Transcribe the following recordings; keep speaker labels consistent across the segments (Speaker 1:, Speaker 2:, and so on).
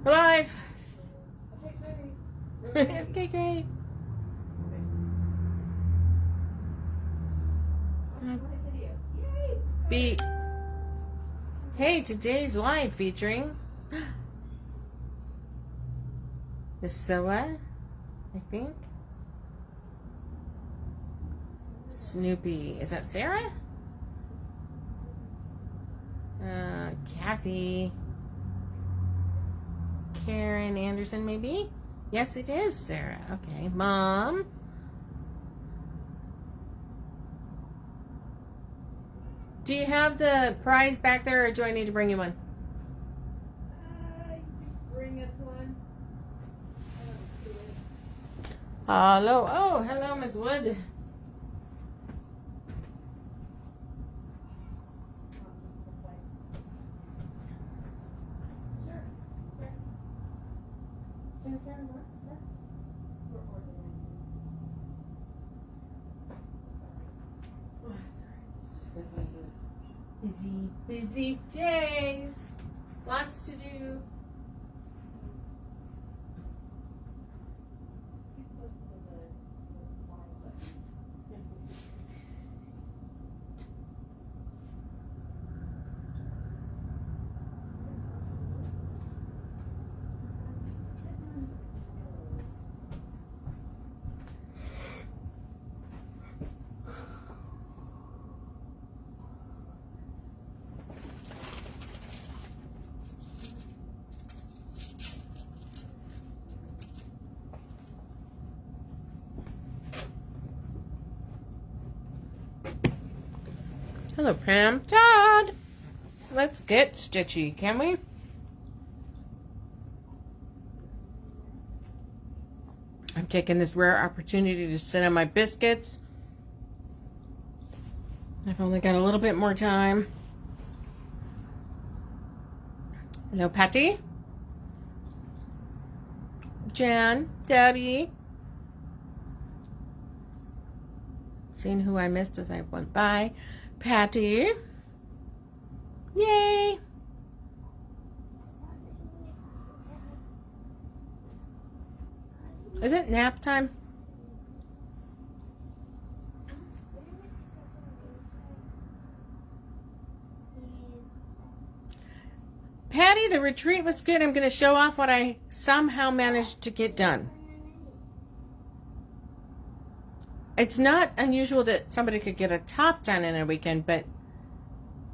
Speaker 1: We're live. Okay, great. Hey, today's live featuring the Soa, I think. Snoopy. Is that Sarah? Kathy. Karen Anderson, maybe? Yes, it is Sarah. Okay. Mom. Do you have the prize back there, or do I need to bring you one?
Speaker 2: You can bring us one.
Speaker 1: Hello. Oh, hello, Miss Wood. Busy days. Lots to do. Hello, Pam. Todd. Let's get stitchy, can we? I'm taking this rare opportunity to sit on my biscuits. I've only got a little bit more time. Hello, Patty. Jan. Debbie. Seeing who I missed as I went by. Patty. Yay. Is it nap time? Patty, the retreat was good. I'm going to show off what I somehow managed to get done. It's not unusual that somebody could get a top done in a weekend, but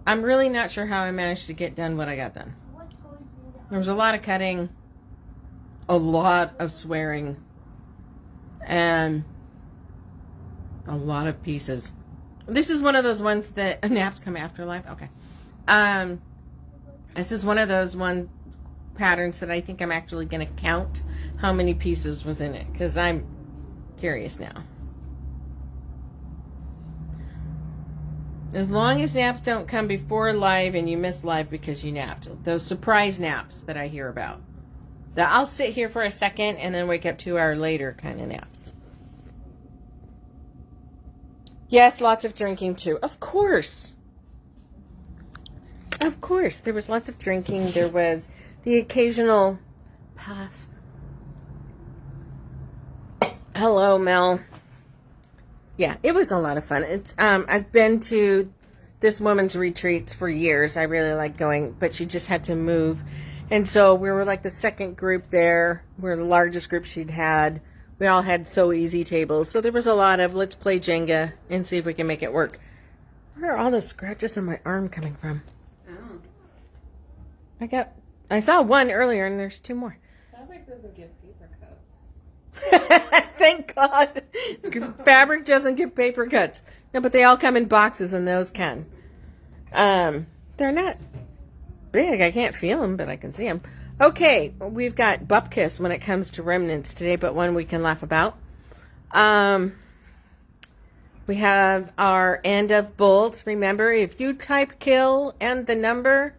Speaker 1: I'm really not sure how I managed to get done what I got done. There was a lot of cutting, a lot of swearing, and a lot of pieces. This is one of those ones that naps come after life. Okay. This is one of those patterns that I think I'm actually going to count how many pieces was in it, because I'm curious now. As long as naps don't come before live and you miss live because you napped. Those surprise naps that I hear about. I'll sit here for a second and then wake up 2 hours later kind of naps. Yes, lots of drinking too. Of course. Of course. There was lots of drinking. There was the occasional puff. Hello, Mel. Yeah, it was a lot of fun. It's I've been to this woman's retreats for years. I really like going, but she just had to move. And so we were like the second group there. We're the largest group she'd had. We all had so easy tables. So there was a lot of let's play Jenga and see if we can make it work. Where are all the scratches on my arm coming from? Oh. I saw one earlier and there's 2 more.
Speaker 2: Fabric doesn't give paper cuts.
Speaker 1: Thank God. Fabric doesn't give paper cuts. No, but they all come in boxes and those can. They're not big. I can't feel them, but I can see them. Okay, we've got bupkis when it comes to remnants today, but one we can laugh about. We have our end of bolts. Remember, if you type kill and the number,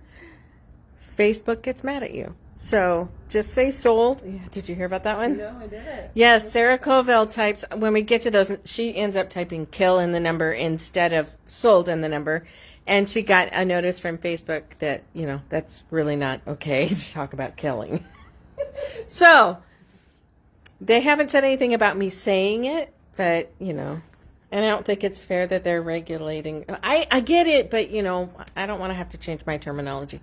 Speaker 1: Facebook gets mad at you. So just say sold. Yeah, did you hear about that one?
Speaker 2: No, I didn't.
Speaker 1: Yes, Sarah Covell types, when we get to those, she ends up typing kill in the number instead of sold in the number. And she got a notice from Facebook that, that's really not okay to talk about killing. So, they haven't said anything about me saying it, but, and I don't think it's fair that they're regulating. I get it, but, I don't want to have to change my terminology.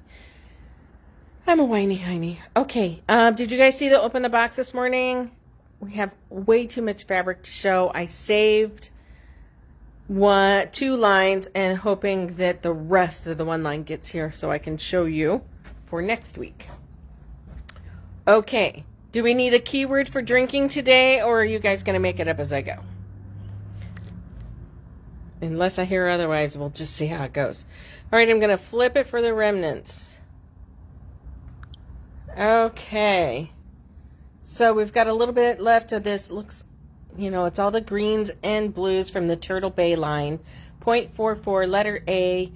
Speaker 1: I'm a whiny hiney. Okay, did you guys see the open the box this morning? We have way too much fabric to show. I saved 2 lines and hoping that the rest of the 1 line gets here so I can show you for next week. Okay, do we need a keyword for drinking today, or are you guys going to make it up as I go? Unless I hear otherwise, we'll just see how it goes. All right, I'm going to flip it for the remnants. Okay, so we've got a little bit left of this. Looks, it's all the greens and blues from the Turtle Bay line. 0.44, letter A.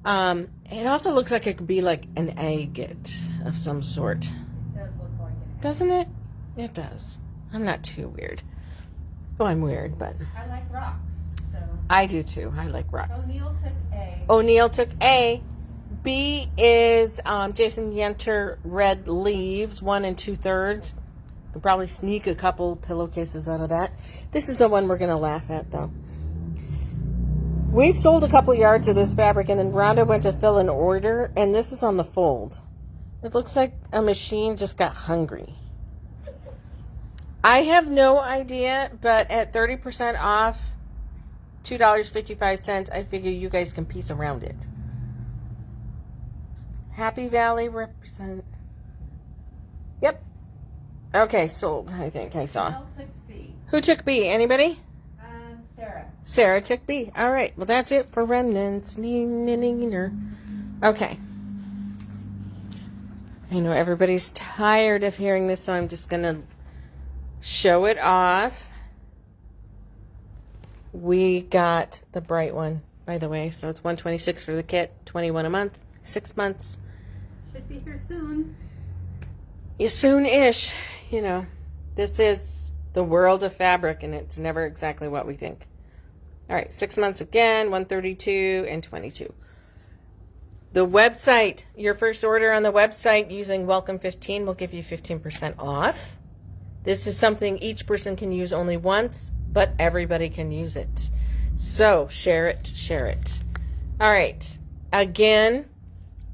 Speaker 1: It also looks like it could be like an agate of some sort.
Speaker 2: It does look like it.
Speaker 1: Doesn't it? It does. I'm not too weird. Oh, I'm weird, but
Speaker 2: I like rocks, so.
Speaker 1: I do too. I like rocks.
Speaker 2: O'Neill took A.
Speaker 1: O'Neill took A. B is Jason Yenter Red Leaves, 1 2/3. I'll probably sneak a couple pillowcases out of that. This is the one we're going to laugh at, though. We've sold a couple yards of this fabric, and then Rhonda went to fill an order, and this is on the fold. It looks like a machine just got hungry. I have no idea, but at 30% off, $2.55, I figure you guys can piece around it. Happy Valley represent. Yep. Okay, sold, I think I saw.
Speaker 2: Mel took C.
Speaker 1: Who took B? Anybody?
Speaker 2: Sarah.
Speaker 1: Sarah took B. All right. Well, that's it for remnants. Okay. I know everybody's tired of hearing this, so I'm just going to show it off. We got the bright one, by the way. So it's $126 for the kit, $21 a month, 6 months.
Speaker 2: Should be here soon.
Speaker 1: Yeah, soon-ish. This is the world of fabric, and it's never exactly what we think. All right, 6 months again, $132 and $22. The website, your first order on the website using Welcome 15 will give you 15% off. This is something each person can use only once, but everybody can use it. So share it, share it. All right, again,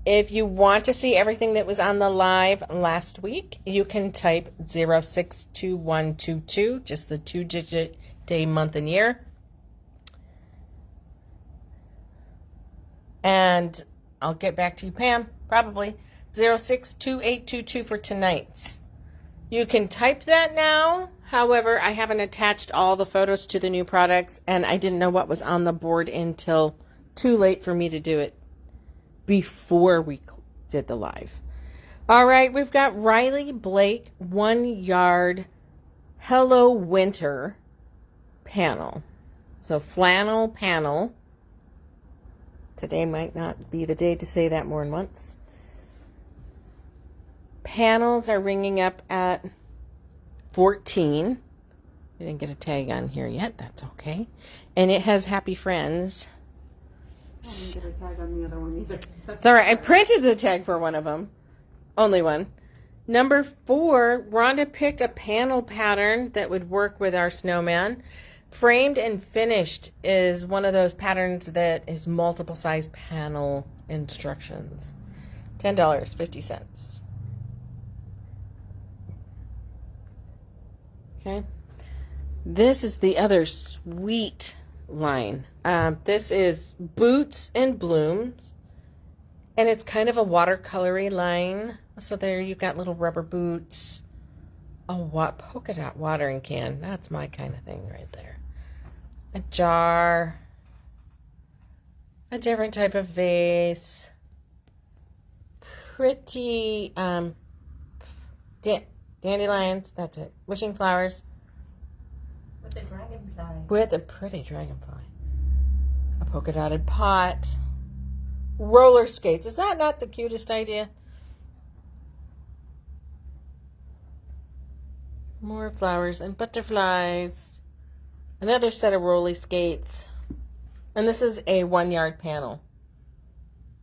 Speaker 1: if you want to see everything that was on the live last week, you can type 062122, just the 2-digit day, month, and year. And I'll get back to you, Pam, probably 062822 for tonight. You can type that now. However, I haven't attached all the photos to the new products, and I didn't know what was on the board until too late for me to do it before we did the live. All right, we've got Riley Blake 1 yard Hello Winter panel. So flannel panel. Today might not be the day to say that more than once. Panels are ringing up at 14. We didn't get a tag on here yet. That's okay. And it has Happy Friends.
Speaker 2: I didn't get a tag on the other one either.
Speaker 1: It's all right. I printed the tag for one of them. Only one. Number 4, Rhonda picked a panel pattern that would work with our snowman. Framed and Finished is one of those patterns that is multiple size panel instructions. $10.50. Okay. This is the other sweet line. This is Boots and Blooms, and it's kind of a watercolory line. So there you've got little rubber boots, a polka dot watering can. That's my kind of thing right there. A jar, a different type of vase, pretty dandelions. That's it. Wishing flowers.
Speaker 2: With a dragonfly.
Speaker 1: With a pretty dragonfly. A polka dotted pot. Roller skates. Is that not the cutest idea? More flowers and butterflies. Another set of roller skates. And this is a 1 yard panel.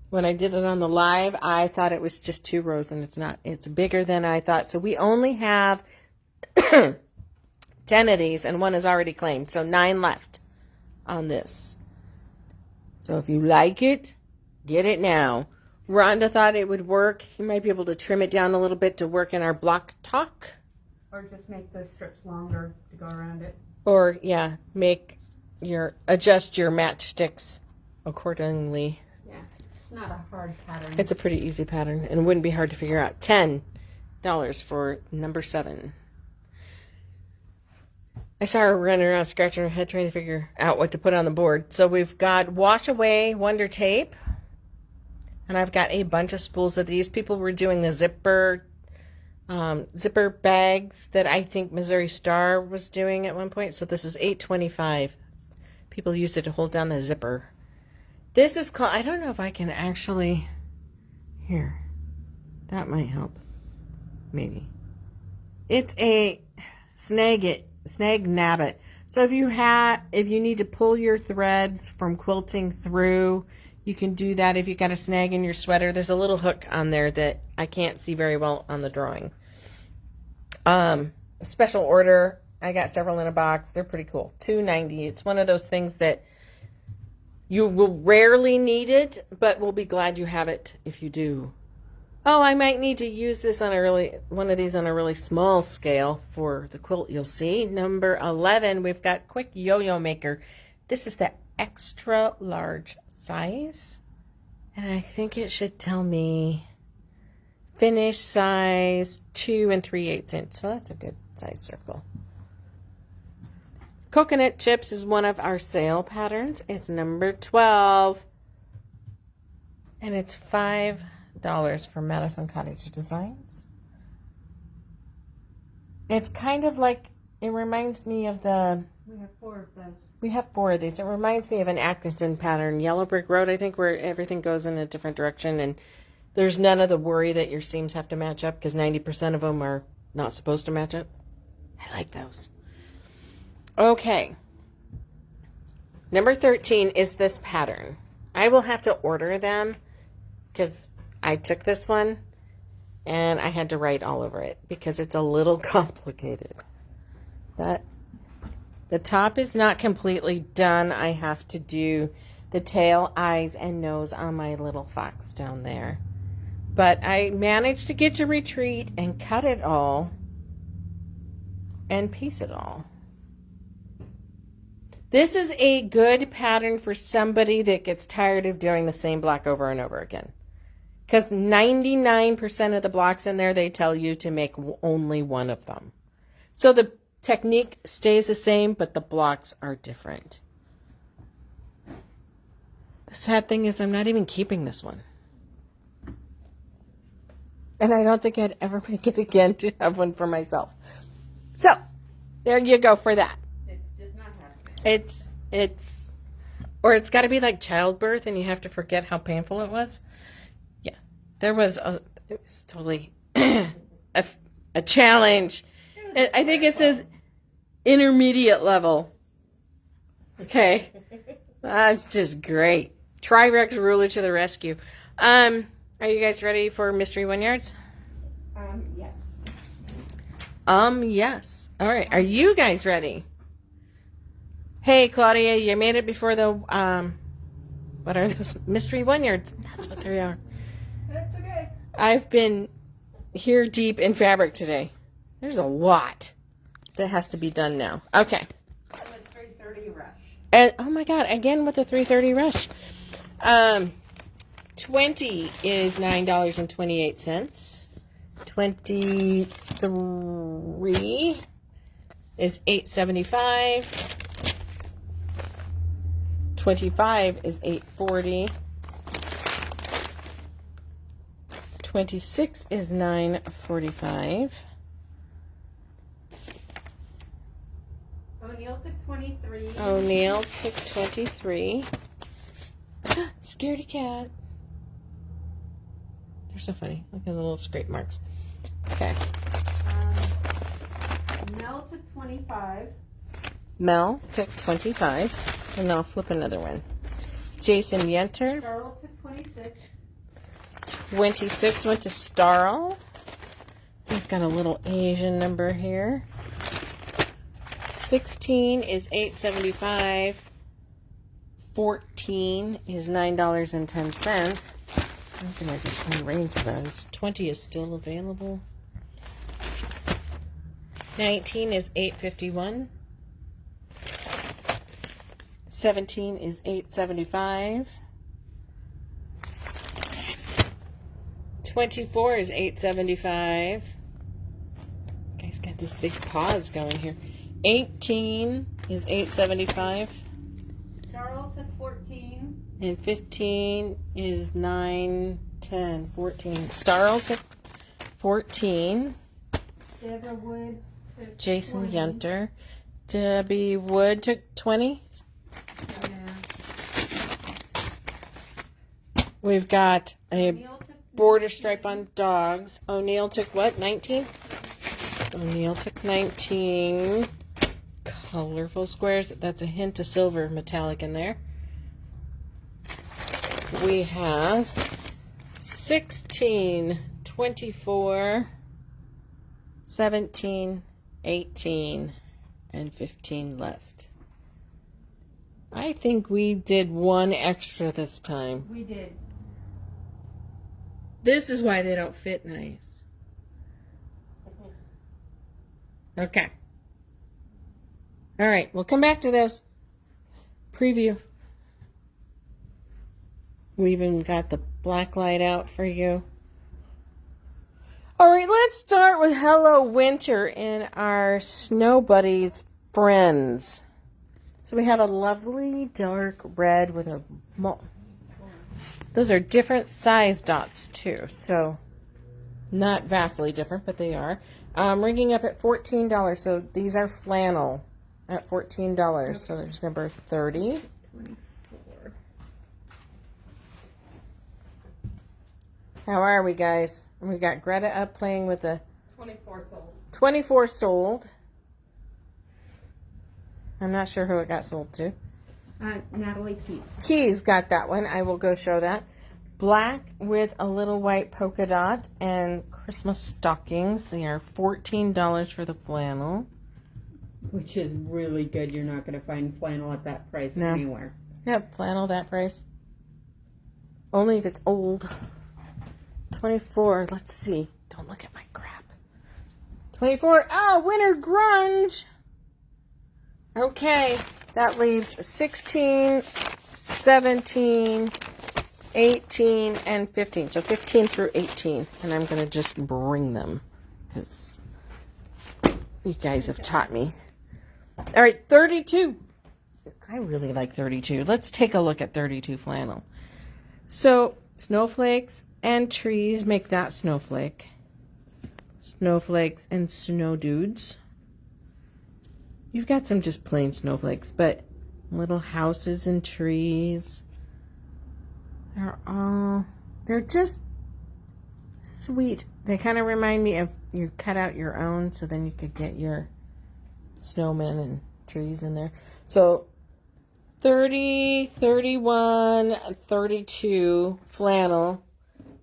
Speaker 1: When I did it on the live, I thought it was just 2 rows, and it's not. It's bigger than I thought. So we only have 10 of these, and 1 is already claimed. So 9 left on this. So if you like it, get it now. Rhonda thought it would work. You might be able to trim it down a little bit to work in our block talk.
Speaker 2: Or just make the strips longer to go around it.
Speaker 1: Or, yeah, adjust your matchsticks accordingly.
Speaker 2: Yeah, it's not a hard pattern.
Speaker 1: It's a pretty easy pattern, and it wouldn't be hard to figure out. $10 for number 7. I saw her running around scratching her head trying to figure out what to put on the board. So we've got Wash Away Wonder Tape. And I've got a bunch of spools of these. People were doing the zipper bags that I think Missouri Star was doing at one point. So this is $8.25. People used it to hold down the zipper. This is called, I don't know if I can actually, here, that might help. Maybe. It's a snag nab it. So if you need to pull your threads from quilting through, you can do that. If you've got a snag in your sweater, there's a little hook on there that I can't see very well on the drawing. Special order. I got several in a box. They're pretty cool. $2.90. It's one of those things that you will rarely need it, but we'll be glad you have it if you do. Oh, I might need to use this on one of these on a really small scale for the quilt. You'll see. Number 11, we've got Quick Yo-Yo Maker. This is the extra large size, and I think it should tell me finish size 2 3/8 inch, so that's a good size circle. Coconut Chips is one of our sale patterns. It's number 12, and it's $5 for Madison Cottage Designs. It's kind of like, it reminds me of
Speaker 2: we have 4 of those.
Speaker 1: We have 4 of these. It reminds me of an Atkinson pattern, Yellow Brick Road, I think, where everything goes in a different direction, and there's none of the worry that your seams have to match up, because 90% of them are not supposed to match up. I like those. Okay. Number 13 is this pattern. I will have to order them, because I took this one, and I had to write all over it, because it's a little complicated. The top is not completely done. I have to do the tail, eyes, and nose on my little fox down there. But I managed to get to retreat and cut it all and piece it all. This is a good pattern for somebody that gets tired of doing the same block over and over again. Because 99% of the blocks in there, they tell you to make only one of them. So the technique stays the same, but the blocks are different. The sad thing is I'm not even keeping this one. And I don't think I'd ever make it again to have one for myself. So, there you go for that.
Speaker 2: It's just not happening.
Speaker 1: It's got to be like childbirth and you have to forget how painful it was. Yeah, it was totally a challenge. I think it says intermediate level. Okay. That's just great. Tri-Rex ruler to the rescue. Are you guys ready for Mystery 1 Yards?
Speaker 2: Yes.
Speaker 1: Yes. All right. Are you guys ready? Hey, Claudia, you made it before the, what are those? Mystery 1 Yards. That's what they are.
Speaker 2: That's okay.
Speaker 1: I've been here deep in fabric today. There's a lot that has to be done now. Okay.
Speaker 2: It was 3:30 rush.
Speaker 1: And, oh my God, again with the 3:30 rush. 20 is $9.28. 23 is $8.75. 25 is $8.40. 26 is $9.45.
Speaker 2: O'Neill took 23.
Speaker 1: O'Neill took 23. Scaredy cat. They're so funny. Look at the little scrape marks. Okay.
Speaker 2: Mel took 25.
Speaker 1: Mel took 25. And I'll flip another one. Jason Yenter.
Speaker 2: Charles took 26.
Speaker 1: 26 went to Starl. We've got a little Asian number here. 16 is $8.75. 14 is $9.10. I'm going to just rearrange those. 20 is still available. 19 is $8.51. 17 is $8.75. 24 is $8.75. Guy's got this big pause going here. 18 is $8.75.
Speaker 2: Charles took 14.
Speaker 1: And 15 is $9.10. 14. Starl took 14.
Speaker 2: Deborah Wood took
Speaker 1: Jason
Speaker 2: 20.
Speaker 1: Yunter. Debbie Wood took 20.
Speaker 2: Yeah.
Speaker 1: We've got a
Speaker 2: Neil took
Speaker 1: border stripe on dogs. O'Neill took what? 19? O'Neill took 19. Colorful squares. That's a hint of silver metallic in there. We have 16, 24, 17, 18, and 15 left. I think we did one extra this time.
Speaker 2: We did.
Speaker 1: This is why they don't fit nice. Okay. All right, we'll come back to those. Preview. We even got the black light out for you. All right, let's start with Hello Winter in our Snow Buddies Friends. So we have a lovely dark red with a... Those are different size dots too, so not vastly different, but they are. Ringing up at $14, so these are flannel at $14. So there's number 30.
Speaker 2: 24.
Speaker 1: How are we, guys? We got Greta up playing with the
Speaker 2: 24 sold.
Speaker 1: 24 sold. I'm not sure who it got sold to.
Speaker 2: Natalie Keith.
Speaker 1: Keys got that one. I will go show that. Black with a little white polka dot and Christmas stockings. They are $14 for the flannel.
Speaker 3: Which is really good. You're not going to find flannel at that price anywhere.
Speaker 1: Yep, flannel that price. Only if it's old. 24. Let's see. Don't look at my crap. 24. Ah, winter grunge. Okay, that leaves 16, 17, 18, and 15. So 15 through 18. And I'm going to just bring them because you guys have taught me. All right, 32. I really like 32. Let's take a look at 32 flannel. So snowflakes and trees make that snowflake. Snowflakes and snow dudes. You've got some just plain snowflakes, but little houses and trees. They're just sweet. They kind of remind me of you cut out your own so then you could get your snowmen and trees in there. So 30, 31, 32 flannel.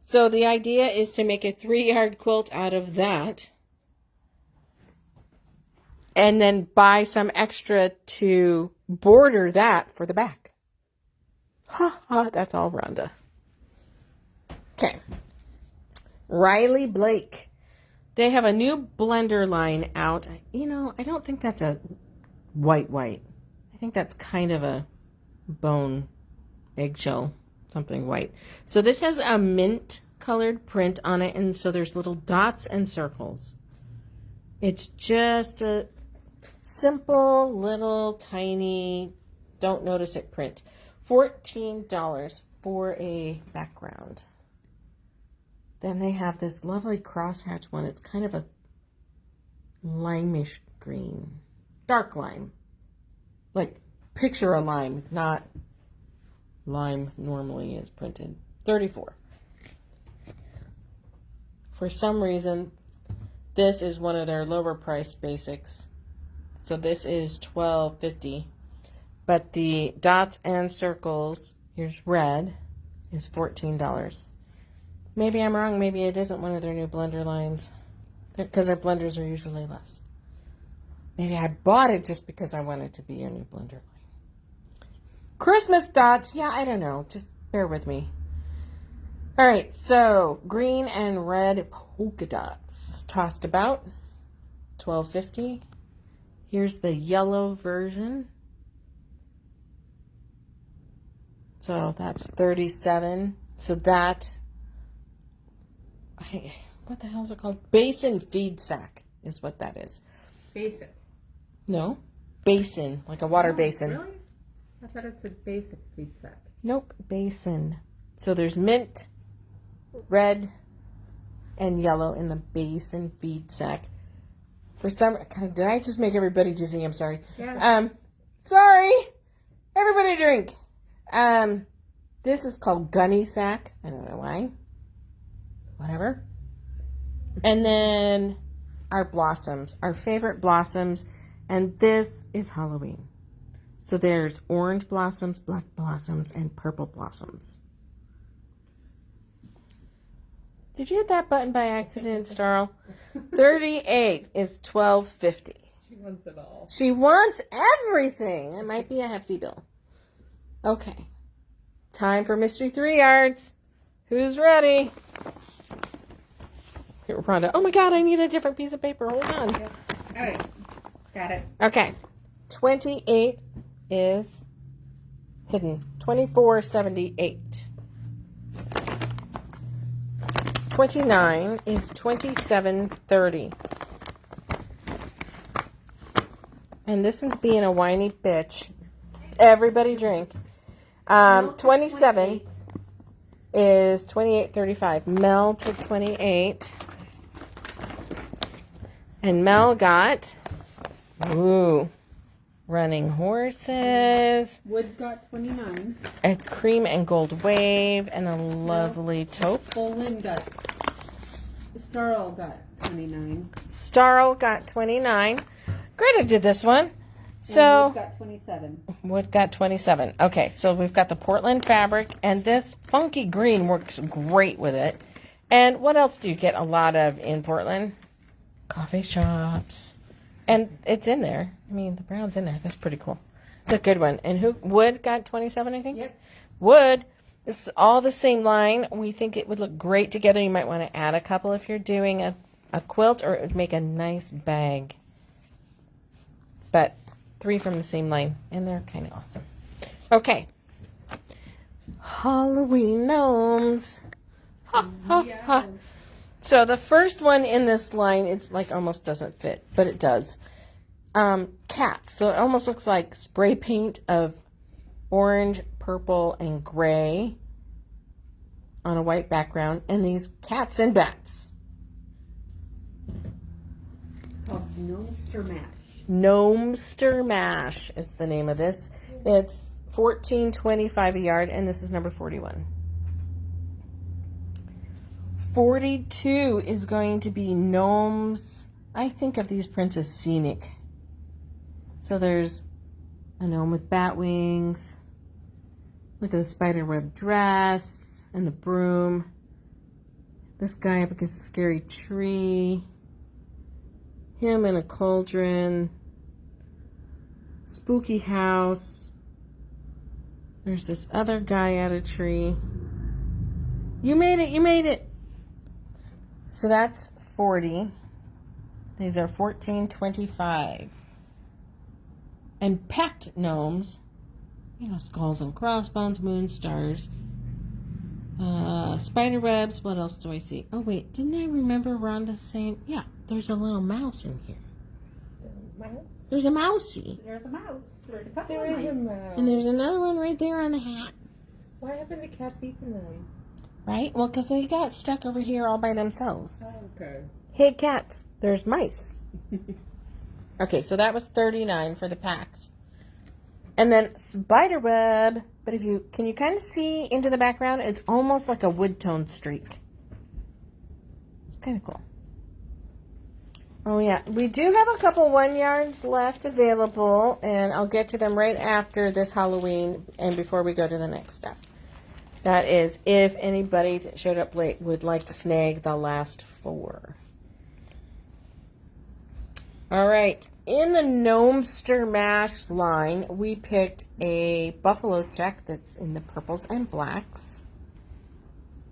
Speaker 1: So the idea is to make a 3-yard quilt out of that. And then buy some extra to border that for the back. Ha ha, that's all Rhonda. Okay. Riley Blake. They have a new blender line out. You know, I don't think that's a white. I think that's kind of a bone, eggshell, something white. So this has a mint colored print on it, and so there's little dots and circles. It's just a simple, little, tiny, don't notice it print. $14 for a background. Then they have this lovely crosshatch one. It's kind of a limeish green. Dark lime. Like, picture a lime, not lime normally is printed. 34. For some reason, this is one of their lower priced basics. So this is $12.50. But the dots and circles, here's red, is $14. Maybe I'm wrong. Maybe it isn't one of their new blender lines. Because their blenders are usually less. Maybe I bought it just because I wanted to be a new blender line. Christmas dots. Yeah, I don't know. Just bear with me. All right, so green and red polka dots tossed about. $12.50. Here's the yellow version. So that's $37. So that, what the hell is it called? Basin Feedsack is what that is.
Speaker 3: Basic.
Speaker 1: No, basin, like a water basin.
Speaker 3: Really? I thought it said basic Feedsack.
Speaker 1: Nope, basin. So there's mint, red, and yellow in the Basin Feedsack. For some, did I just make everybody dizzy? I'm sorry.
Speaker 3: Yeah.
Speaker 1: Sorry. Everybody drink. This is called Gunny Sack. I don't know why. Whatever. And then our blossoms, our favorite blossoms, and this is Halloween. So there's orange blossoms, black blossoms, and purple blossoms. Did you hit that button by accident, Starl? 38 is $12.50.
Speaker 3: She wants it all.
Speaker 1: She wants everything. It might be a hefty bill. Okay. Time for Mystery 3 Yards. Who's ready? Here, Rhonda. Oh my God, I need a different piece of paper. Hold on.
Speaker 3: Yep. All right. Got it.
Speaker 1: Okay. 28 is hidden. $24.78. 29 is $27.30. And this one's being a whiny bitch. Everybody drink. 27 is $28.35. Mel took 28. And Mel got, running horses.
Speaker 3: Wood got 29.
Speaker 1: A cream and gold wave and a lovely taupe.
Speaker 3: Bolin got, Starl got 29.
Speaker 1: Starl got 29. Greta did this one. So
Speaker 3: Wood got 27.
Speaker 1: Wood got 27. Okay, so we've got the Portland fabric, and this funky green works great with it. And what else do you get a lot of in Portland? Coffee shops. And it's in there. I mean, the brown's in there. That's pretty cool. It's a good one. And Wood got 27, I think?
Speaker 3: Yep.
Speaker 1: Wood. This is all the same line. We think it would look great together. You might want to add a couple if you're doing a quilt, or it would make a nice bag. But 3 from the same line, and they're kind of awesome. Okay. Halloween gnomes. Ha, ha, ha. So the first one in this line, it's like almost doesn't fit, but it does. Cats. So it almost looks like spray paint of orange, purple, and gray on a white background, and these cats and bats.
Speaker 3: Called Gnome-ster Mash.
Speaker 1: Gnome-ster Mash is the name of this. It's $14.25 a yard, and this is number 41. 42 is going to be gnomes. I think of these prints as scenic. So there's a gnome with bat wings. Look at the spiderweb dress and the broom. This guy up against a scary tree. Him in a cauldron. Spooky house. There's this other guy at a tree. You made it, you made it. So that's 40. These are $14.25. And packed gnomes, you know, skulls and crossbones, moon stars, spider webs. What else do I see? Oh wait, didn't I remember Rhonda saying, yeah, there's a little mouse in here.
Speaker 2: Mouse?
Speaker 1: There's a mousey.
Speaker 3: There's a mouse. There's a couple
Speaker 2: There
Speaker 3: of
Speaker 2: is a
Speaker 3: mice.
Speaker 2: mouse.
Speaker 1: And there's another one right there on the hat.
Speaker 2: Why haven't the cats eaten them?
Speaker 1: Right? Well, because they got stuck over here all by themselves.
Speaker 3: Okay.
Speaker 1: Hey, cats, there's mice. Okay, so that was $39 for the packs. And then spiderweb, but can you kind of see into the background? It's almost like a wood tone streak. It's kind of cool. Oh yeah, we do have a couple 1 yards left available, and I'll get to them right after this Halloween and before we go to the next stuff. That is if anybody that showed up late would like to snag the last 4. All right. In the Gnome-ster mash line, we picked a buffalo check that's in the purples and blacks.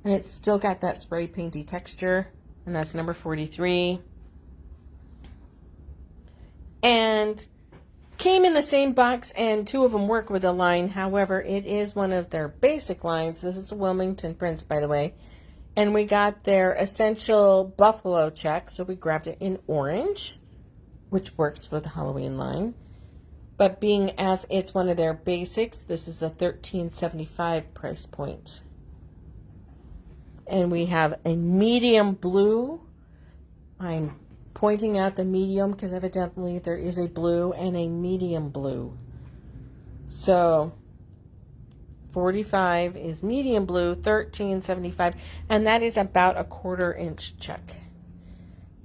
Speaker 1: And it's still got that spray painty texture. And that's number 43. And came in the same box, and 2 of them work with the line. However, it is one of their basic lines. This is a Wilmington Prince, by the way. And we got their essential buffalo check, so we grabbed it in orange, which works with the Halloween line. But being as it's one of their basics, this is a $13.75 price point. And we have a medium blue. I'm pointing out the medium because evidently there is a blue and a medium blue. So 45 is medium blue, $13.75, and that is about a 1/4 inch check.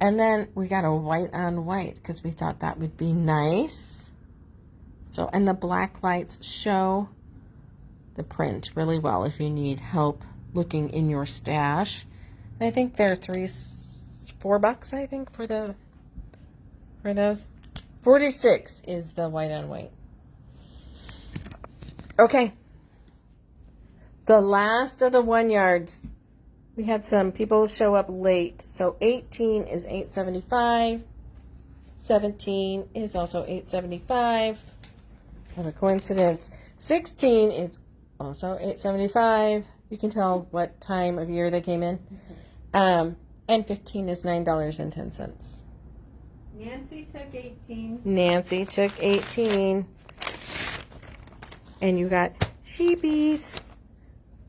Speaker 1: And then we got a white on white because we thought that would be nice. So, and the black lights show the print really well if you need help looking in your stash. And I think they're $4, I think, for those. 46 is the white on white. Okay. The last of the 1 yards. We had some people show up late. So 18 is $8.75. 17 is also $8.75. What a coincidence. 16 is also $8.75. You can tell what time of year they came in. And 15 is $9.10.
Speaker 2: Nancy took 18.
Speaker 1: Nancy took 18. And you got sheepies.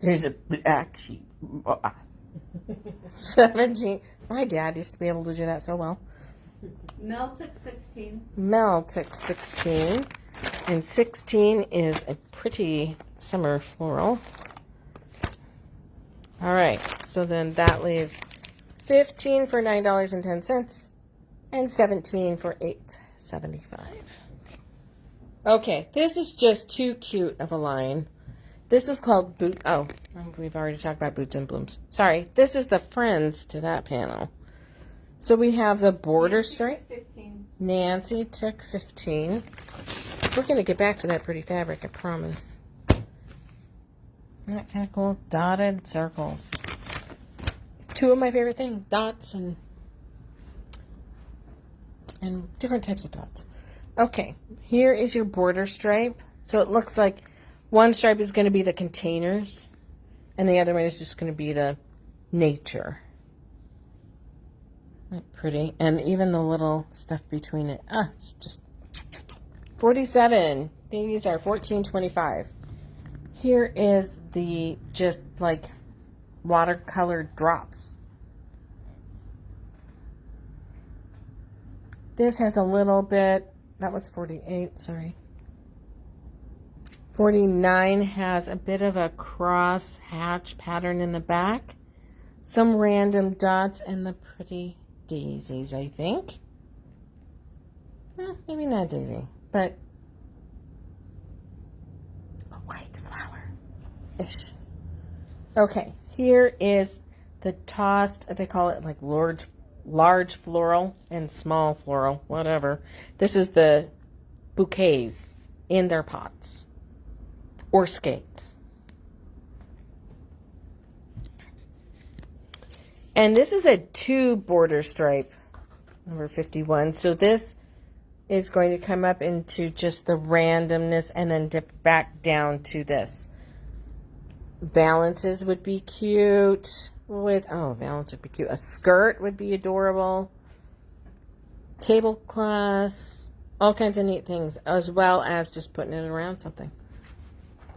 Speaker 1: There's a black sheep. 17. My dad used to be able to do that so well.
Speaker 2: Mel took 16.
Speaker 1: Mel took 16. And 16 is a pretty summer floral. All right. So then that leaves 15 for $9.10 and 17 for $8.75. Okay, this is just too cute of a line. This is called Boot. Oh, we've already talked about Boots and Blooms. Sorry, this is the friends to that panel. So we have the border stripe.
Speaker 2: 15.
Speaker 1: Nancy took 15. We're going to get back to that pretty fabric, I promise. Isn't that kind of cool? Dotted circles. 2 of my favorite things, dots and different types of dots. Okay, here is your border stripe. So it looks like one stripe is going to be the containers, and the other one is just going to be the nature. Isn't that pretty? And even the little stuff between it. It's just 47. These are $14.25. Here is the just like watercolor drops. This has a little bit, that was 48, sorry. 49 has a bit of a cross hatch pattern in the back. Some random dots and the pretty daisies, I think. Maybe not daisy, but a white flower-ish. Okay, here is the tossed, they call it like large floral and small floral, whatever. This is the bouquets in their pots or skates. And this is a 2 border stripe, number 51. So this is going to come up into just the randomness and then dip back down to this. Valances would be cute. Valance would be cute. A skirt would be adorable. Tablecloths. All kinds of neat things, as well as just putting it around something.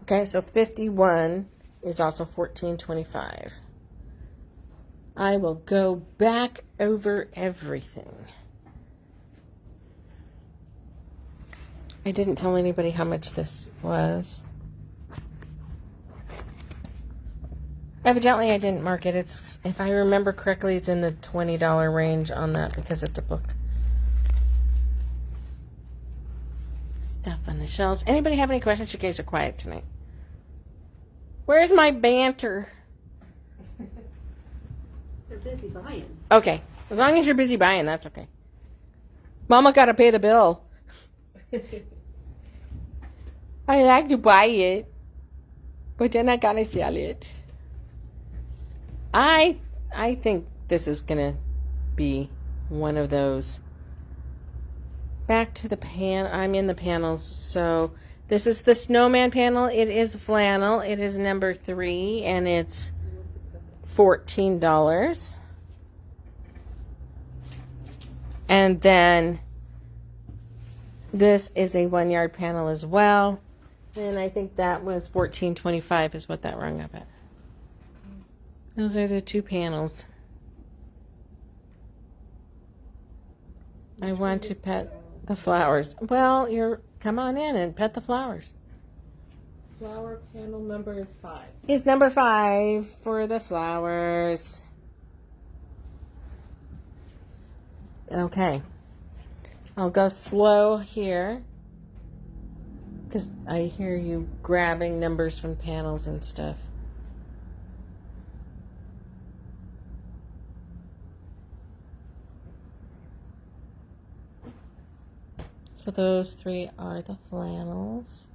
Speaker 1: Okay, so 51 is also $14.25. I will go back over everything. I didn't tell anybody how much this was. Evidently, I didn't mark it. It's, if I remember correctly, it's in the $20 range on that because it's a book. Stuff on the shelves. Anybody have any questions? You guys are quiet tonight. Where's my banter?
Speaker 3: They're busy buying.
Speaker 1: Okay. As long as you're busy buying, that's okay. Mama gotta pay the bill. I like to buy it, but then I gotta sell it. I think this is gonna be one of those. Back to the I'm in the panels. So this is the snowman panel. It is flannel. It is number 3 and it's $14. And then this is a 1 yard panel as well. And I think that was $14.25 is what that rung up at. Those are the 2 panels. I want to pet the flowers. Well, come on in and pet the flowers.
Speaker 2: Flower panel number is 5.
Speaker 1: Is number 5 for the flowers. Okay. I'll go slow here because I hear you grabbing numbers from panels and stuff. So those 3 are the flannels.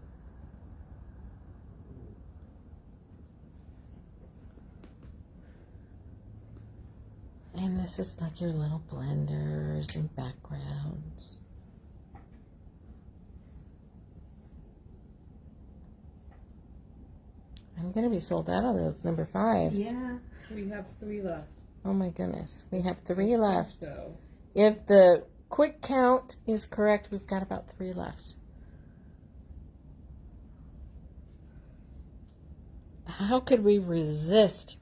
Speaker 1: And this is like your little blenders and backgrounds. I'm going to be sold out of those number 5s.
Speaker 3: Yeah.
Speaker 2: We have 3 left.
Speaker 1: Oh my goodness. We have 3 left.
Speaker 2: So
Speaker 1: If the quick count is correct, we've got about 3 left. How could we resist?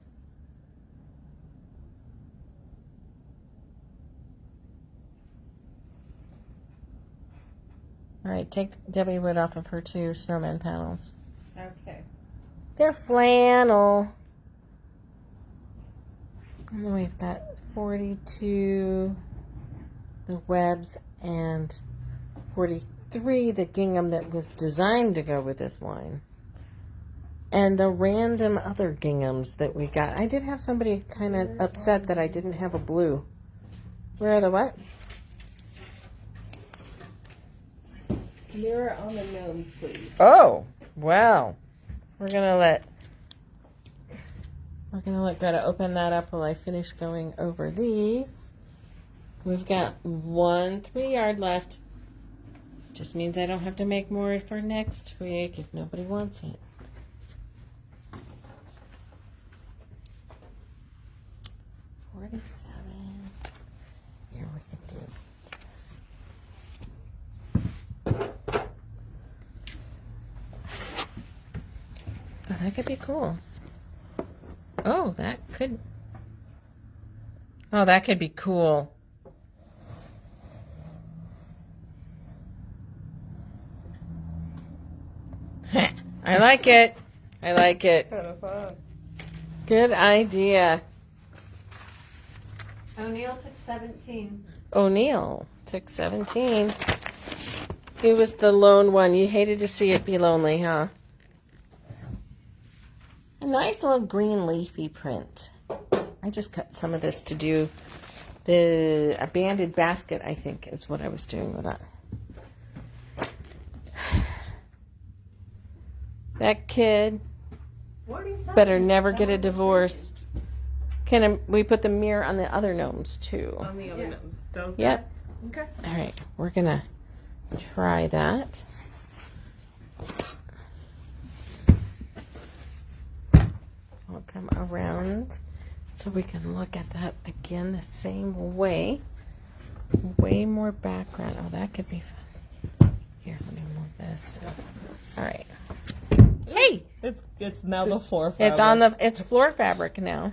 Speaker 1: All right, take Debbie Wood off of her 2 snowman panels.
Speaker 3: Okay.
Speaker 1: They're flannel. And then we've got 42, the webs, and 43, the gingham that was designed to go with this line. And the random other ginghams that we got. I did have somebody kind of upset that I didn't have a blue. Where are the what?
Speaker 2: mirror on the gnomes, please.
Speaker 1: Oh, wow. We're gonna let Greta open that up while I finish going over these. We've got 1 3-yard left. Just means I don't have to make more for next week if nobody wants it. $47. Here we can do this. Oh, that could be cool. Oh, that could be cool. I like it. I like it.
Speaker 2: Kind of fun.
Speaker 1: Good idea.
Speaker 3: O'Neill took 17.
Speaker 1: O'Neill took 17. He was the lone one. You hated to see it be lonely, huh? A nice little green leafy print. I just cut some of this to do a banded basket, I think, is what I was doing with that. That kid better never get a divorce. Can we put the mirror on the other gnomes, too?
Speaker 2: On the other gnomes. Those
Speaker 1: Yep.
Speaker 2: guys? Okay.
Speaker 1: All right, we're going to try that. I'll come around so we can look at that again the same way. Way more background. Oh, that could be fun. Here, let me move this. All right. Hey!
Speaker 2: It's now the floor fabric.
Speaker 1: It's floor fabric now.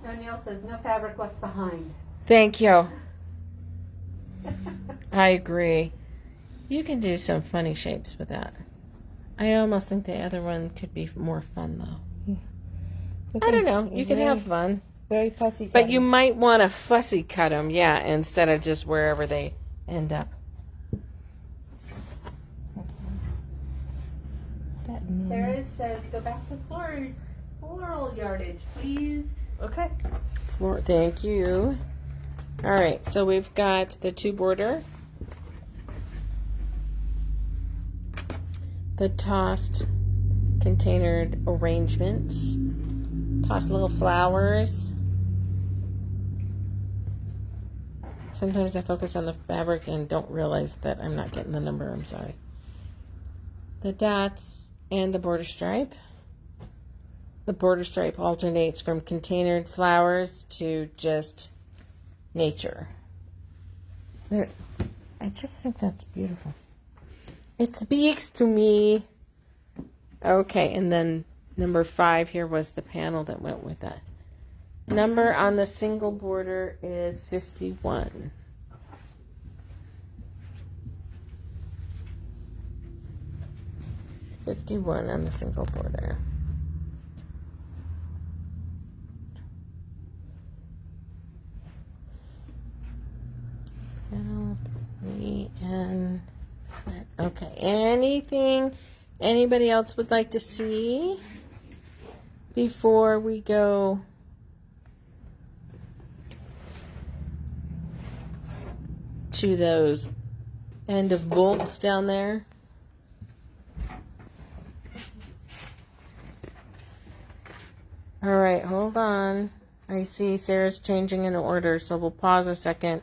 Speaker 3: O'Neill says no fabric left behind.
Speaker 1: Thank you. I agree. You can do some funny shapes with that. I almost think the other one could be more fun, though. I don't know. You can have fun.
Speaker 2: Very fussy.
Speaker 1: But you might want to fussy cut them, yeah, instead of just wherever they end up.
Speaker 3: So Sarah says go back to floral yardage, please.
Speaker 1: Okay. Thank you. All right, so we've got the 2 border, the tossed containered arrangements, tossed little flowers. Sometimes I focus on the fabric and don't realize that I'm not getting the number. I'm sorry. The dots and the border stripe. The border stripe alternates from containered flowers to just nature. I just think that's beautiful. It speaks to me. Okay, and then number 5 here was the panel that went with that. Number on the single border is 51. $51 on the single border. Panel 3 and okay. Anything anybody else would like to see before we go to those end of bolts down there? All right, hold on. I see Sarah's changing an order, so we'll pause a second.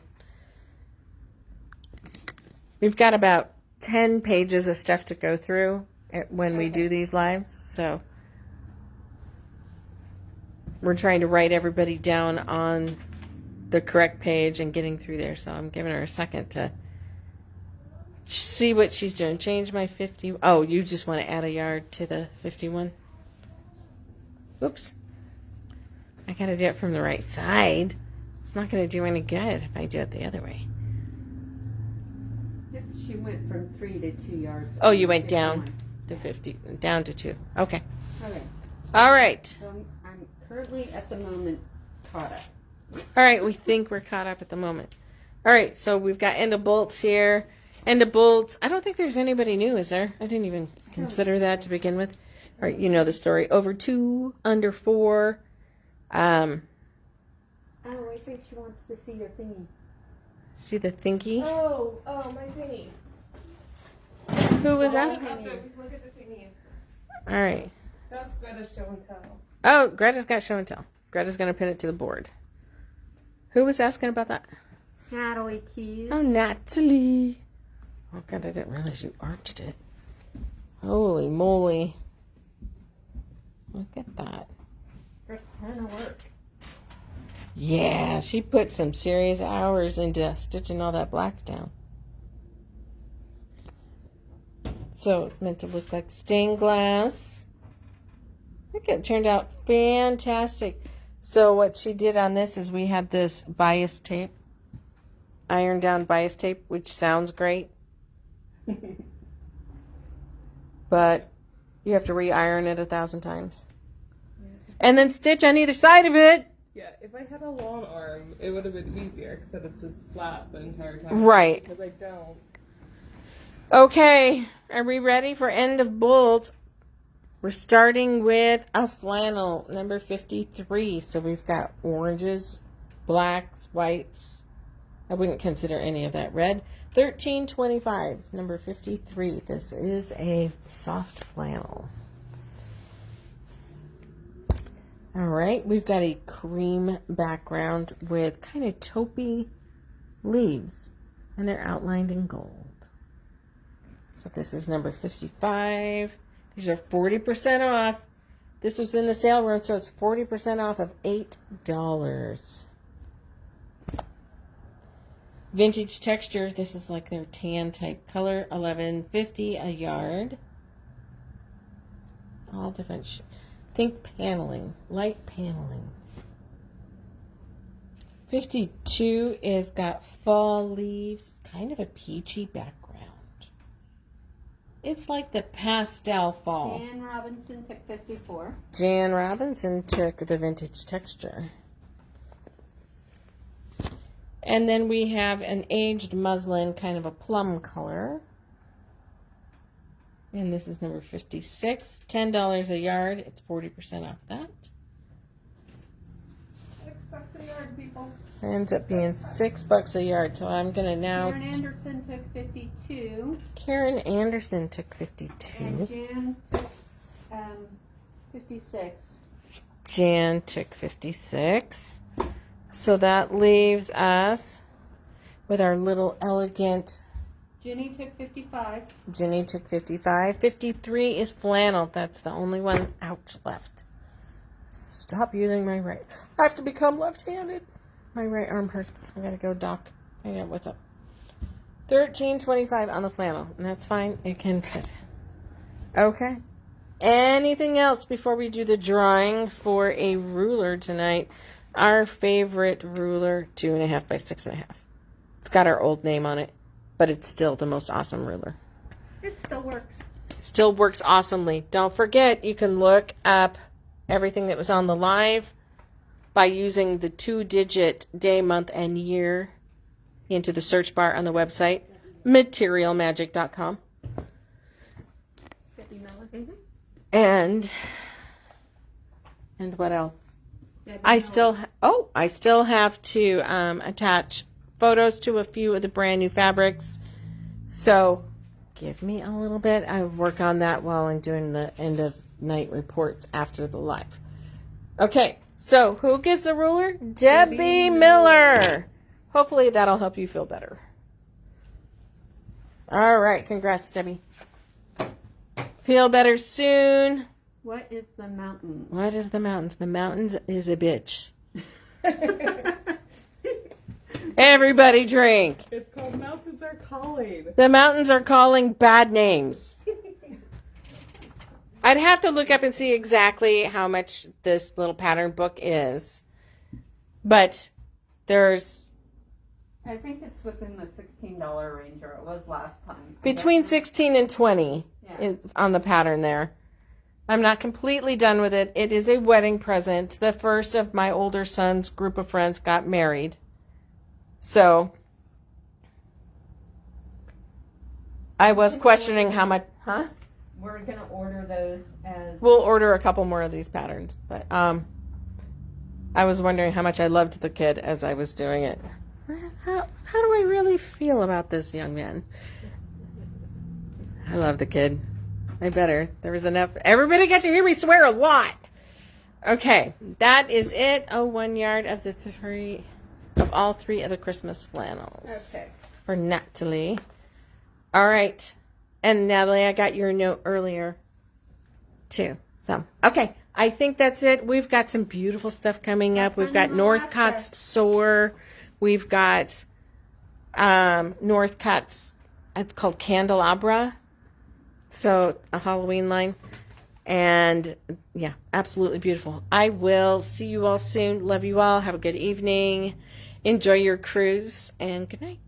Speaker 1: We've got about 10 pages of stuff to go through when we do these lives, so we're trying to write everybody down on the correct page and getting through there, so I'm giving her a second to see what she's doing. Change my 50. Oh, you just want to add a yard to the 51? Oops. I got to do it from the right side. It's not going to do any good if I do it the other way.
Speaker 3: Yep, she went from 3 to 2 yards.
Speaker 1: Oh, you went down to 50, down to 2. Okay.
Speaker 3: Okay.
Speaker 1: All right.
Speaker 3: So I'm currently at the moment caught up.
Speaker 1: All right, we think we're caught up at the moment. All right, so we've got end of bolts here. End of bolts. I don't think there's anybody new, is there? I didn't even consider that to begin with. All right, you know the story. Over 2, under 4.
Speaker 3: Oh, I think she wants to see your thingy.
Speaker 1: See the thingy?
Speaker 2: Oh, my thingy.
Speaker 1: Who was asking?
Speaker 2: Look at the thingy.
Speaker 1: All right.
Speaker 2: That's Greta's show and tell.
Speaker 1: Oh, Greta's got show and tell. Greta's going to pin it to the board. Who was asking about that?
Speaker 3: Natalie Keys.
Speaker 1: Oh, Natalie. Oh, God, I didn't realize you arched it. Holy moly. Look at that.
Speaker 3: For a ton of work.
Speaker 1: Yeah, she put some serious hours into stitching all that black down. So it's meant to look like stained glass. I think it turned out fantastic. So what she did on this is we had this bias tape, iron down bias tape, which sounds great. But you have to re-iron it 1,000 times. And then stitch on either side of it.
Speaker 2: Yeah, if I had a long arm, it would have been easier because it's just flat the entire time.
Speaker 1: Right.
Speaker 2: Because I don't.
Speaker 1: Okay, are we ready for end of bolts? We're starting with a flannel, number 53. So we've got oranges, blacks, whites. I wouldn't consider any of that red. 1325, number 53. This is a soft flannel. All right, we've got a cream background with kind of taupey leaves, and they're outlined in gold. So this is number 55. These are 40% off. This was in the sale room, so it's 40% off of $8. Vintage textures. This is like their tan type color. $11.50 a yard. All different. Think paneling, light paneling. 52 is got fall leaves, kind of a peachy background. It's like the pastel fall.
Speaker 3: Jan Robinson took 54.
Speaker 1: Jan Robinson took the vintage texture. And then we have an aged muslin, kind of a plum color. And this is number 56. $10 a yard. It's 40% off that.
Speaker 2: $6 a yard, people.
Speaker 1: Ends up being $6 a yard. So I'm gonna now.
Speaker 3: Karen Anderson took 52.
Speaker 1: Karen Anderson took 52.
Speaker 3: And Jan took 56.
Speaker 1: Jan took 56. So that leaves us with our little elegant.
Speaker 3: Jenny took 55.
Speaker 1: Jenny took 55. 53 is flannel. That's the only one ouch left. Stop using my right. I have to become left-handed. My right arm hurts. I gotta go, doc. Hang on, what's up? $13.25 on the flannel, and that's fine. It can fit. Okay. Anything else before we do the drawing for a ruler tonight? Our favorite ruler, 2.5 by 6.5. It's got our old name on it, but it's still the most awesome ruler.
Speaker 3: It still works.
Speaker 1: Still works awesomely. Don't forget, you can look up everything that was on the live by using the 2-digit day, month, and year into the search bar on the website, materialmagic.com. And what else? I still have to attach photos to a few of the brand new fabrics. So give me a little bit. I work on that while I'm doing the end of night reports after the live. Okay, so who gets the ruler? Debbie Miller. Hopefully that'll help you feel better. All right, congrats, Debbie. Feel better soon.
Speaker 3: What is the mountain?
Speaker 1: What is the mountains? The mountains is a bitch. Everybody drink.
Speaker 2: It's called Mountains Are Calling.
Speaker 1: The mountains are calling bad names. I'd have to look up and see exactly how much this little pattern book is. But there's...
Speaker 3: I think it's within the $16 range, or it was last time.
Speaker 1: between 16 and 20
Speaker 3: Yeah.
Speaker 1: on the pattern there. I'm not completely done with it. It is a wedding present. The first of my older son's group of friends got married. So I was questioning how much, huh?
Speaker 3: We're going to order those as...
Speaker 1: We'll order a couple more of these patterns, but I was wondering how much I loved the kid as I was doing it. How do I really feel about this young man? I love the kid. I better. There was enough. Everybody got to hear me swear a lot. Okay, that is it. Oh, 1 yard of the all three of the Christmas flannels.
Speaker 3: Okay.
Speaker 1: For Natalie. All right. And Natalie, I got your note earlier too. So, okay. I think that's it. We've got some beautiful stuff coming up. We've got Northcott's Soar. We've got Northcott's, it's called Candelabra. So, a Halloween line. And, yeah, absolutely beautiful. I will see you all soon. Love you all. Have a good evening. Enjoy your cruise. And good night.